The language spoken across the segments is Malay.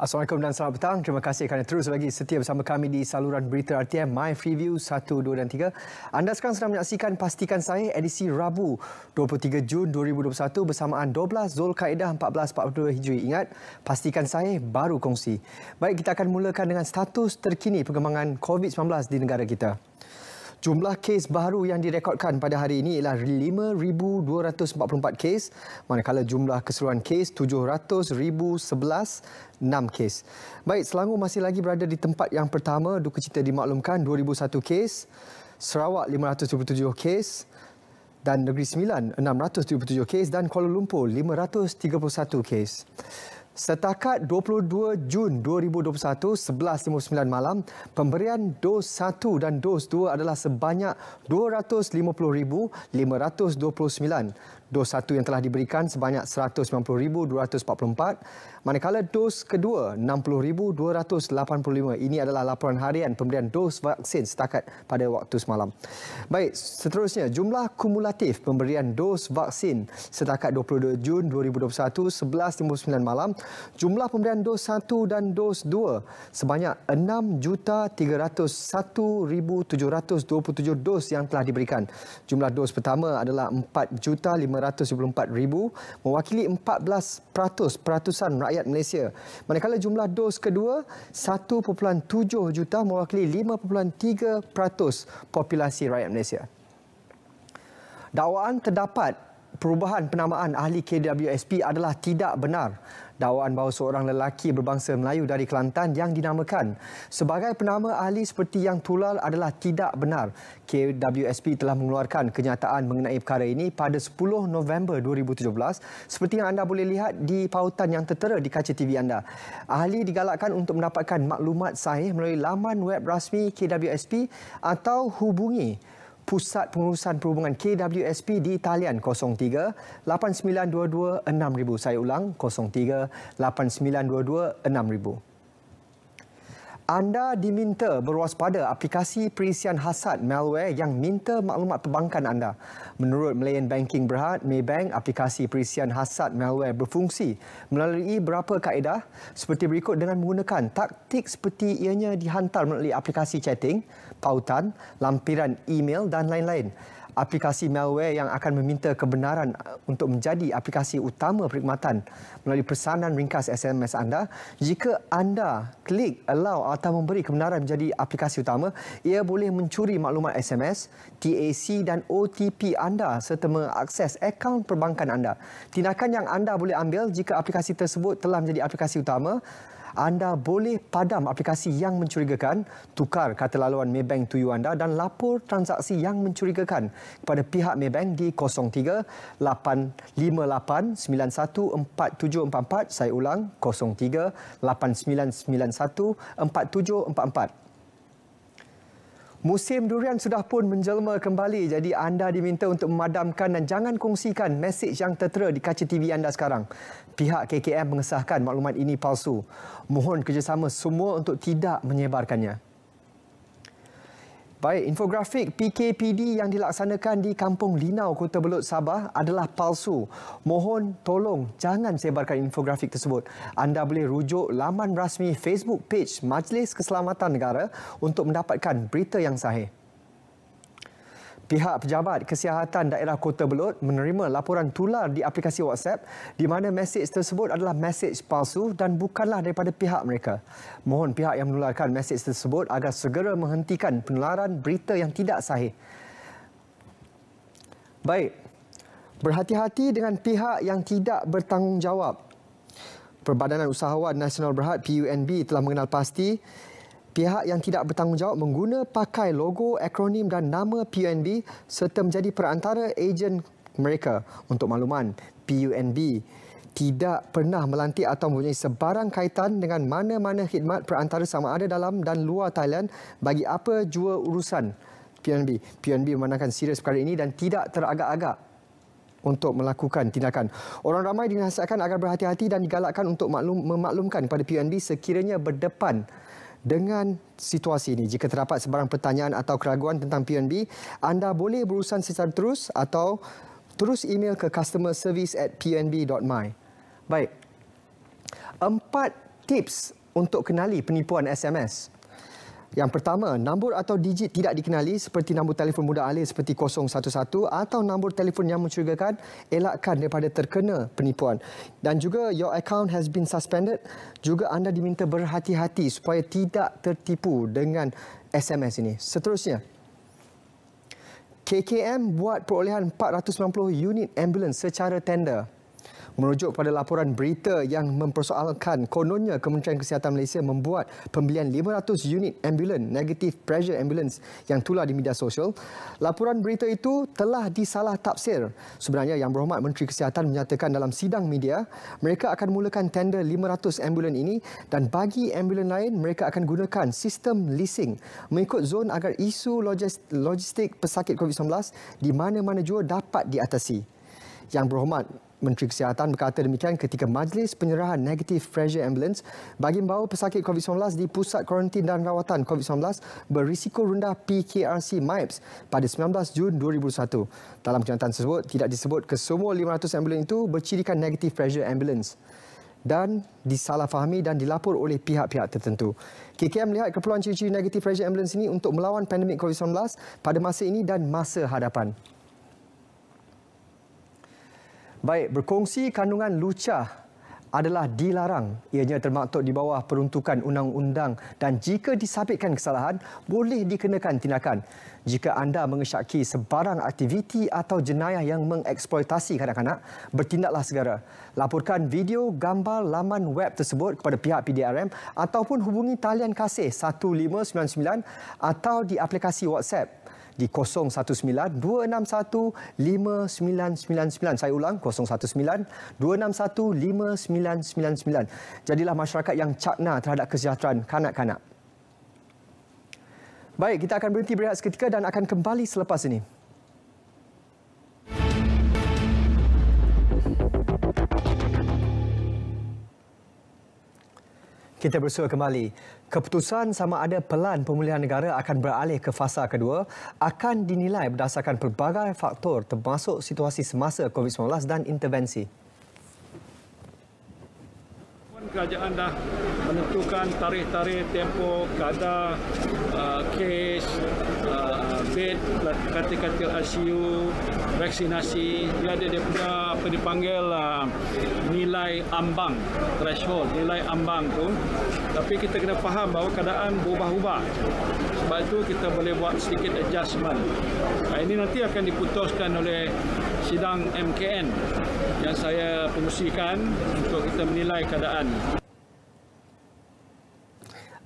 Assalamualaikum dan selamat petang. Terima kasih kerana terus lagi setia bersama kami di saluran berita RTM My Freeview 1, 2 dan 3. Anda sekarang sedang menyaksikan Pastikan Saya edisi Rabu 23 Jun 2021 bersamaan 12 Zulkaidah 1442 Hijri. Ingat, Pastikan Saya baru kongsi. Baik, kita akan mulakan dengan status terkini perkembangan COVID-19 di negara kita. Jumlah kes baru yang direkodkan pada hari ini ialah 5,244 kes, manakala jumlah keseluruhan kes 700,011 6 kes. Baik, Selangor masih lagi berada di tempat yang pertama, duka cita dimaklumkan 2,001 kes, Sarawak 527 kes, dan Negeri Sembilan 677 kes dan Kuala Lumpur 531 kes. Setakat 22 Jun 2021, 11.59 malam, pemberian dos 1 dan dos 2 adalah sebanyak 250,529. Dos 1 yang telah diberikan sebanyak 190,244, manakala dos kedua 60,285. Ini adalah laporan harian pemberian dos vaksin setakat pada waktu semalam. Baik, seterusnya jumlah kumulatif pemberian dos vaksin setakat 22 Jun 2021, 11.59 malam, jumlah pemberian dos 1 dan dos 2 sebanyak 6,301,727 dos yang telah diberikan. Jumlah dos pertama adalah 4,524,000, mewakili 14% rakyat Malaysia. Manakala jumlah dos kedua 1.7 juta, mewakili 5.3% populasi rakyat Malaysia. Dakwaan terdapat perubahan penamaan ahli KWSP adalah tidak benar. Dakwaan bahawa seorang lelaki berbangsa Melayu dari Kelantan yang dinamakan sebagai penama ahli seperti yang tular adalah tidak benar. KWSP telah mengeluarkan kenyataan mengenai perkara ini pada 10 November 2017 seperti yang anda boleh lihat di pautan yang tertera di kaca TV anda. Ahli digalakkan untuk mendapatkan maklumat sahih melalui laman web rasmi KWSP atau hubungi Pusat Pengurusan Perhubungan KWSP di talian 03 8922 6000. Saya ulang, 03 8922 6000. Anda diminta berwaspada aplikasi perisian hasad malware yang minta maklumat perbankan anda. Menurut Malayan Banking Berhad, Maybank, aplikasi perisian hasad malware berfungsi melalui beberapa kaedah seperti berikut dengan menggunakan taktik seperti ianya dihantar melalui aplikasi chatting, pautan, lampiran email dan lain-lain. Aplikasi malware yang akan meminta kebenaran untuk menjadi aplikasi utama perkhidmatan melalui pesanan ringkas SMS anda. Jika anda klik allow atau memberi kebenaran menjadi aplikasi utama, ia boleh mencuri maklumat SMS, TAC dan OTP anda serta mengakses akaun perbankan anda. Tindakan yang anda boleh ambil jika aplikasi tersebut telah menjadi aplikasi utama, anda boleh padam aplikasi yang mencurigakan, tukar kata laluan Maybank to you anda dan lapor transaksi yang mencurigakan kepada pihak Maybank di 03 858 914744. Saya ulang, 03 8991 4744. Musim durian sudah pun menjelma kembali, jadi anda diminta untuk memadamkan dan jangan kongsikan mesej yang tertera di kaca TV anda sekarang. Pihak KKM mengesahkan maklumat ini palsu. Mohon kerjasama semua untuk tidak menyebarkannya. Baik, infografik PKPD yang dilaksanakan di Kampung Linau, Kota Belud, Sabah adalah palsu. Mohon tolong jangan sebarkan infografik tersebut. Anda boleh rujuk laman rasmi Facebook page Majlis Keselamatan Negara untuk mendapatkan berita yang sahih. Pihak Pejabat Kesihatan Daerah Kota Belud menerima laporan tular di aplikasi WhatsApp di mana mesej tersebut adalah mesej palsu dan bukanlah daripada pihak mereka. Mohon pihak yang menularkan mesej tersebut agar segera menghentikan penularan berita yang tidak sahih. Baik, berhati-hati dengan pihak yang tidak bertanggungjawab. Perbadanan Usahawan Nasional Berhad PUNB telah mengenal pasti pihak yang tidak bertanggungjawab mengguna pakai logo, akronim dan nama PUNB serta menjadi perantara ejen mereka. Untuk makluman, PUNB tidak pernah melantik atau mempunyai sebarang kaitan dengan mana-mana khidmat perantara sama ada dalam dan luar Thailand bagi apa jua urusan PUNB. PUNB memandangkan serius perkara ini dan tidak teragak-agak untuk melakukan tindakan. Orang ramai dinasihatkan agar berhati-hati dan digalakkan untuk memaklumkan kepada PUNB sekiranya berdepan dengan situasi ini. Jika terdapat sebarang pertanyaan atau keraguan tentang PUNB, anda boleh berurusan secara terus atau terus email ke customerservice@punb.my. Baik. 4 Tips untuk kenali penipuan SMS. Yang pertama, nombor atau digit tidak dikenali seperti nombor telefon mudah alih seperti 011 atau nombor telefon yang mencurigakan, elakkan daripada terkena penipuan. Dan juga your account has been suspended, juga anda diminta berhati-hati supaya tidak tertipu dengan SMS ini. Seterusnya, KKM buat perolehan 490 unit ambulans secara tender. Merujuk pada laporan berita yang mempersoalkan kononnya Kementerian Kesihatan Malaysia membuat pembelian 500 unit ambulans negative pressure ambulans yang tular di media sosial. Laporan berita itu telah disalah tafsir. Sebenarnya Yang Berhormat Menteri Kesihatan menyatakan dalam sidang media, mereka akan mulakan tender 500 ambulans ini dan bagi ambulans lain mereka akan gunakan sistem leasing mengikut zon agar isu logistik pesakit COVID-19 di mana-mana jua dapat diatasi. Yang Berhormat Menteri Kesihatan berkata demikian ketika majlis penyerahan negative pressure ambulance bagi membawa pesakit COVID-19 di Pusat Kuarantin dan Rawatan COVID-19 berisiko rendah PKRC MIPS pada 19 Jun 2021. Dalam kenyataan tersebut, tidak disebut kesemua 500 ambulans itu bercirikan negative pressure ambulance dan disalahfahami dan dilapor oleh pihak-pihak tertentu. KKM melihat keperluan ciri-ciri negative pressure ambulance ini untuk melawan pandemik COVID-19 pada masa ini dan masa hadapan. Baik, berkongsi kandungan lucah adalah dilarang. Ianya termaktub di bawah peruntukan undang-undang dan jika disabitkan kesalahan, boleh dikenakan tindakan. Jika anda mengesyaki sebarang aktiviti atau jenayah yang mengeksploitasi kanak-kanak, bertindaklah segera. Laporkan video, gambar, laman web tersebut kepada pihak PDRM ataupun hubungi talian kasih 1599 atau di aplikasi WhatsApp di 019-261-5999. Saya ulang, 019-261-5999. Jadilah masyarakat yang cakna terhadap kesejahteraan kanak-kanak. Baik, kita akan berhenti berehat seketika dan akan kembali selepas ini. Kita bersua kembali. Keputusan sama ada pelan pemulihan negara akan beralih ke fasa kedua akan dinilai berdasarkan pelbagai faktor termasuk situasi semasa COVID-19 dan intervensi. Kerajaan dah menentukan tarikh-tarikh tempoh, kadar, kes, bed, katil-katil ICU, vaksinasi. Dia ada dia punya apa dipanggil nilai ambang, threshold, nilai ambang tu. Tapi kita kena faham bahawa keadaan berubah-ubah. Sebab itu kita boleh buat sedikit adjustment. Ini nanti akan diputuskan oleh sidang MKN yang saya pengusikan untuk kita menilai keadaan.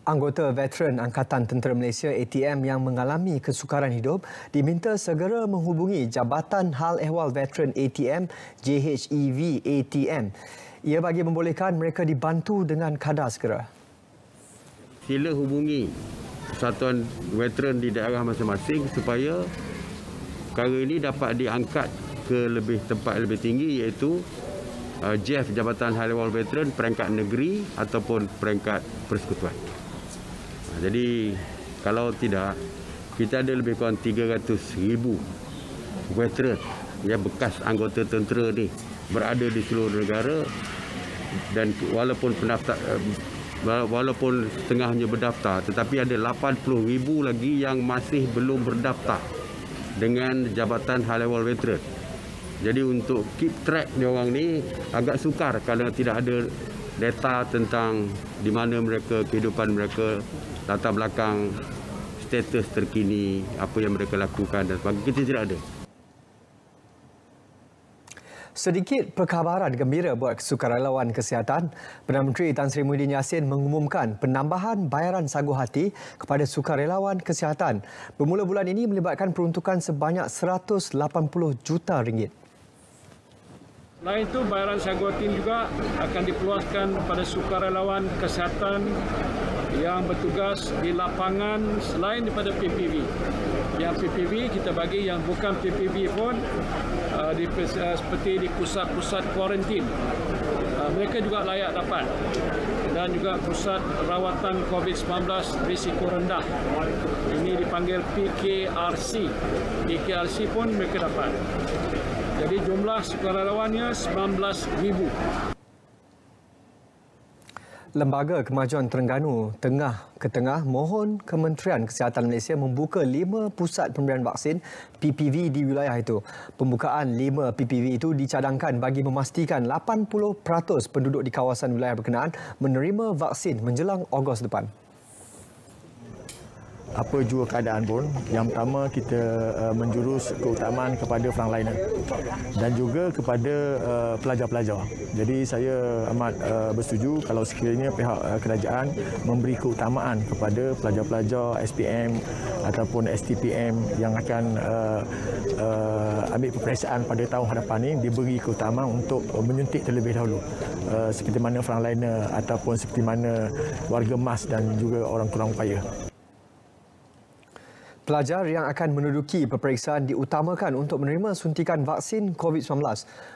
Anggota veteran Angkatan Tentera Malaysia ATM yang mengalami kesukaran hidup diminta segera menghubungi Jabatan Hal Ehwal Veteran ATM JHEV ATM. Ia bagi membolehkan mereka dibantu dengan kadar segera. Sila hubungi persatuan veteran di daerah masing-masing supaya perkara ini dapat diangkat ke tempat lebih tinggi iaitu JEF Jabatan Hal Ehwal Veteran peringkat negeri ataupun peringkat persekutuan. Jadi kalau tidak, kita ada lebih kurang 300,000 veteran yang bekas anggota tentera ni berada di seluruh negara dan walaupun setengahnya berdaftar, tetapi ada 80,000 lagi yang masih belum berdaftar dengan Jabatan Hal Ehwal Veteran. Jadi untuk keep track dia orang ni agak sukar kalau tidak ada data tentang di mana mereka, kehidupan mereka, latar belakang, status terkini, apa yang mereka lakukan dan sebagainya. Kita tidak ada. Sedikit perkabaran gembira buat sukarelawan kesihatan. Perdana Menteri Tan Sri Muhyiddin Yassin mengumumkan penambahan bayaran sagu hati kepada sukarelawan kesihatan. Bermula bulan ini melibatkan peruntukan sebanyak 180 juta ringgit. Selain itu, bayaran sagu hati juga akan dikeluarkan pada sukarelawan kesihatan yang bertugas di lapangan selain daripada PPV. Yang PPV kita bagi yang bukan PPV pun seperti di pusat-pusat kuarantin. Mereka juga layak dapat. Dan juga pusat rawatan COVID-19 risiko rendah. Ini dipanggil PKRC. PKRC pun mereka dapat. Jadi jumlah sukarelawannya 19,000. Lembaga Kemajuan Terengganu Tengah ke Tengah mohon Kementerian Kesihatan Malaysia membuka 5 pusat pemberian vaksin PPV di wilayah itu. Pembukaan 5 PPV itu dicadangkan bagi memastikan 80% penduduk di kawasan wilayah berkenaan menerima vaksin menjelang Ogos depan. Apa jua keadaan pun, yang pertama kita menjurus keutamaan kepada frontliner dan juga kepada pelajar-pelajar. Jadi saya amat bersetuju kalau sekiranya pihak kerajaan memberi keutamaan kepada pelajar-pelajar SPM ataupun STPM yang akan ambil peperiksaan pada tahun hadapan ini, diberi keutamaan untuk menyuntik terlebih dahulu. Seperti mana frontliner ataupun seperti mana warga MAS dan juga orang kurang upaya. Pelajar yang akan menduduki peperiksaan diutamakan untuk menerima suntikan vaksin COVID-19.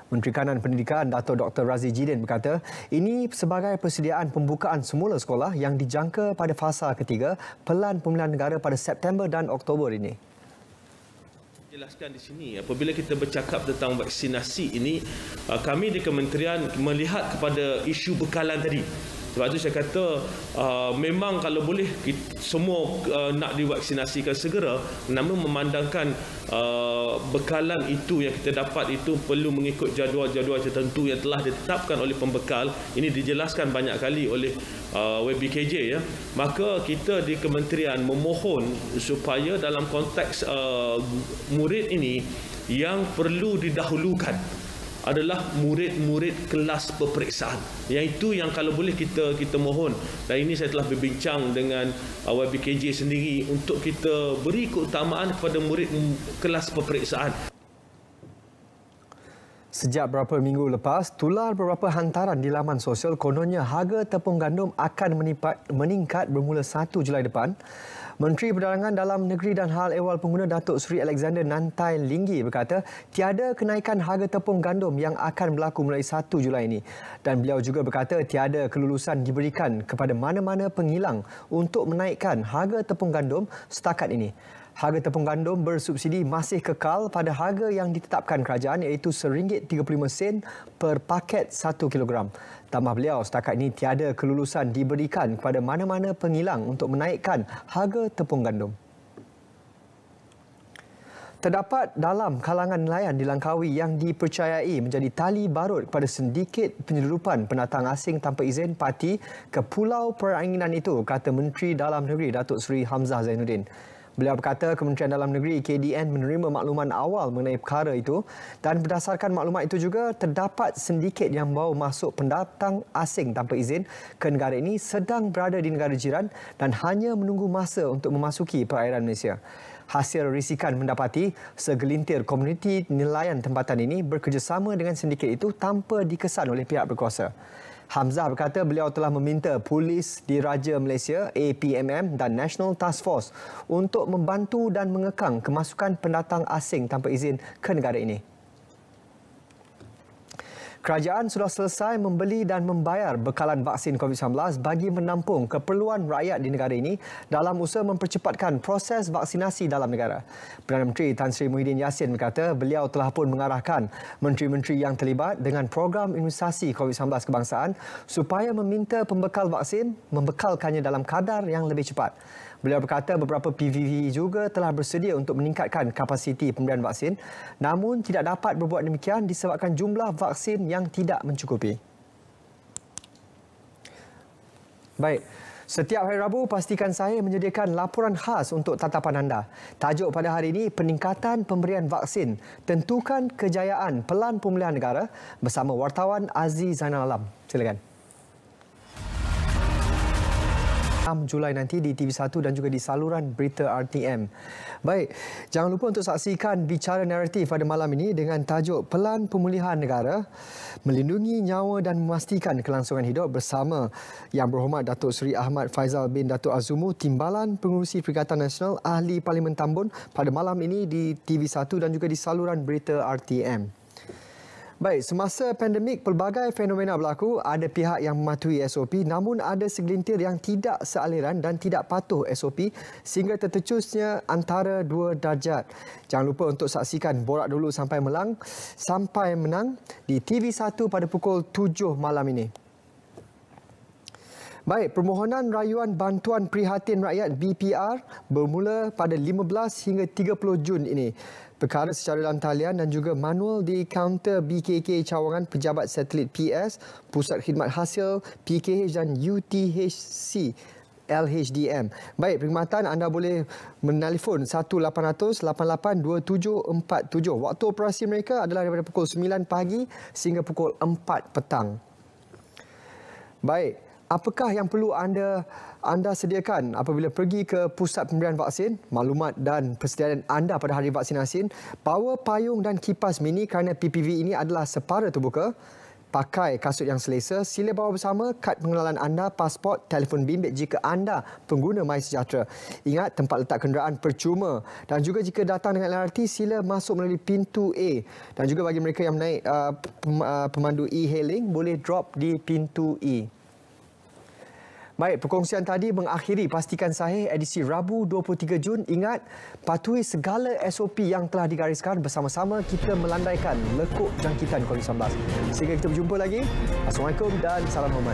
Menteri Kanan Pendidikan Dato' Dr. Razzie Jidin berkata, ini sebagai persediaan pembukaan semula sekolah yang dijangka pada fasa ketiga Pelan Pemulihan Negara pada September dan Oktober ini. Jelaskan di sini, apabila kita bercakap tentang vaksinasi ini, kami di kementerian melihat kepada isu bekalan tadi. Sebab itu saya kata memang kalau boleh semua nak divaksinasikan segera, namun memandangkan bekalan itu yang kita dapat itu perlu mengikut jadual-jadual tertentu yang telah ditetapkan oleh pembekal. Ini dijelaskan banyak kali oleh WBKJ ya. Maka kita di kementerian memohon supaya dalam konteks murid ini yang perlu didahulukan adalah murid-murid kelas peperiksaan. Yang itu yang kalau boleh kita mohon. Dan ini saya telah berbincang dengan WBKJ sendiri untuk kita beri keutamaan kepada murid kelas peperiksaan. Sejak beberapa minggu lepas, tular beberapa hantaran di laman sosial kononnya harga tepung gandum akan meningkat bermula 1 Julai depan. Menteri Perdagangan Dalam Negeri dan Hal Ehwal Pengguna Datuk Seri Alexander Nantai Linggi berkata tiada kenaikan harga tepung gandum yang akan berlaku mulai 1 Julai ini. Dan beliau juga berkata tiada kelulusan diberikan kepada mana-mana penghilang untuk menaikkan harga tepung gandum setakat ini. Harga tepung gandum bersubsidi masih kekal pada harga yang ditetapkan kerajaan iaitu RM1.35 per paket 1 kilogram. Tambah beliau, setakat ini tiada kelulusan diberikan kepada mana-mana penghilang untuk menaikkan harga tepung gandum. Terdapat dalam kalangan nelayan di Langkawi yang dipercayai menjadi tali barut kepada sindiket penyeludupan pendatang asing tanpa izin parti ke Pulau Peranginan itu, kata Menteri Dalam Negeri Datuk Seri Hamzah Zainuddin. Beliau berkata Kementerian Dalam Negeri KDN menerima makluman awal mengenai perkara itu dan berdasarkan maklumat itu juga terdapat sindiket yang membawa masuk pendatang asing tanpa izin ke negara ini sedang berada di negara jiran dan hanya menunggu masa untuk memasuki perairan Malaysia. Hasil risikan mendapati segelintir komuniti nelayan tempatan ini bekerjasama dengan sindiket itu tanpa dikesan oleh pihak berkuasa. Hamzah berkata beliau telah meminta Polis Diraja Malaysia APMM dan National Task Force untuk membantu dan mengekang kemasukan pendatang asing tanpa izin ke negara ini. Kerajaan sudah selesai membeli dan membayar bekalan vaksin COVID-19 bagi menampung keperluan rakyat di negara ini dalam usaha mempercepatkan proses vaksinasi dalam negara. Perdana Menteri Tan Sri Muhyiddin Yassin berkata beliau telah pun mengarahkan menteri-menteri yang terlibat dengan program imunisasi COVID-19 kebangsaan supaya meminta pembekal vaksin membekalkannya dalam kadar yang lebih cepat. Beliau berkata beberapa PVV juga telah bersedia untuk meningkatkan kapasiti pemberian vaksin namun tidak dapat berbuat demikian disebabkan jumlah vaksin yang tidak mencukupi. Baik, setiap hari Rabu pastikan saya menyediakan laporan khas untuk tatapan anda. Tajuk pada hari ini, peningkatan pemberian vaksin, tentukan kejayaan Pelan Pemulihan Negara bersama wartawan Aziz Zainal Alam. Silakan. 6 Julai nanti di TV1 dan juga di saluran berita RTM. Baik, jangan lupa untuk saksikan bicara naratif pada malam ini dengan tajuk Pelan Pemulihan Negara, melindungi nyawa dan memastikan kelangsungan hidup bersama Yang Berhormat Datuk Seri Ahmad Faizal bin Datuk Azumu, Timbalan Pengurusi Perikatan Nasional Ahli Parlimen Tambun pada malam ini di TV1 dan juga di saluran berita RTM. Baik, semasa pandemik pelbagai fenomena berlaku, ada pihak yang mematuhi SOP namun ada segelintir yang tidak sealiran dan tidak patuh SOP sehingga tertecusnya antara dua darjat. Jangan lupa untuk saksikan Borak Dulu Sampai Menang di TV1 pada pukul 7 malam ini. Baik, permohonan rayuan bantuan prihatin rakyat BPR bermula pada 15 hingga 30 Jun ini. Perkara secara dalam talian dan juga manual di kaunter BKK cawangan Pejabat Satelit PS, Pusat Khidmat Hasil, PKH dan UTHC. LHDM. Baik, perkhidmatan anda boleh menelefon 1-800-88-2747. Waktu operasi mereka adalah daripada pukul 9 pagi sehingga pukul 4 petang. Baik, apakah yang perlu anda sediakan apabila pergi ke pusat pemberian vaksin? Maklumat dan persediaan anda pada hari vaksinasi. Bawa payung dan kipas mini kerana PPV ini adalah separa terbuka. Pakai kasut yang selesa. Sila bawa bersama kad pengenalan anda, pasport, telefon bimbit jika anda pengguna MySejahtera. Ingat, tempat letak kenderaan percuma. Dan juga jika datang dengan LRT, sila masuk melalui pintu A. Dan juga bagi mereka yang menaik pemandu e-hailing, boleh drop di pintu E. Baik, perkongsian tadi mengakhiri Pastikan Sahih edisi Rabu 23 Jun. Ingat, patuhi segala SOP yang telah digariskan. Bersama-sama kita melandaikan lekuk jangkitan COVID-19. Sehingga kita berjumpa lagi. Assalamualaikum dan salam hormat.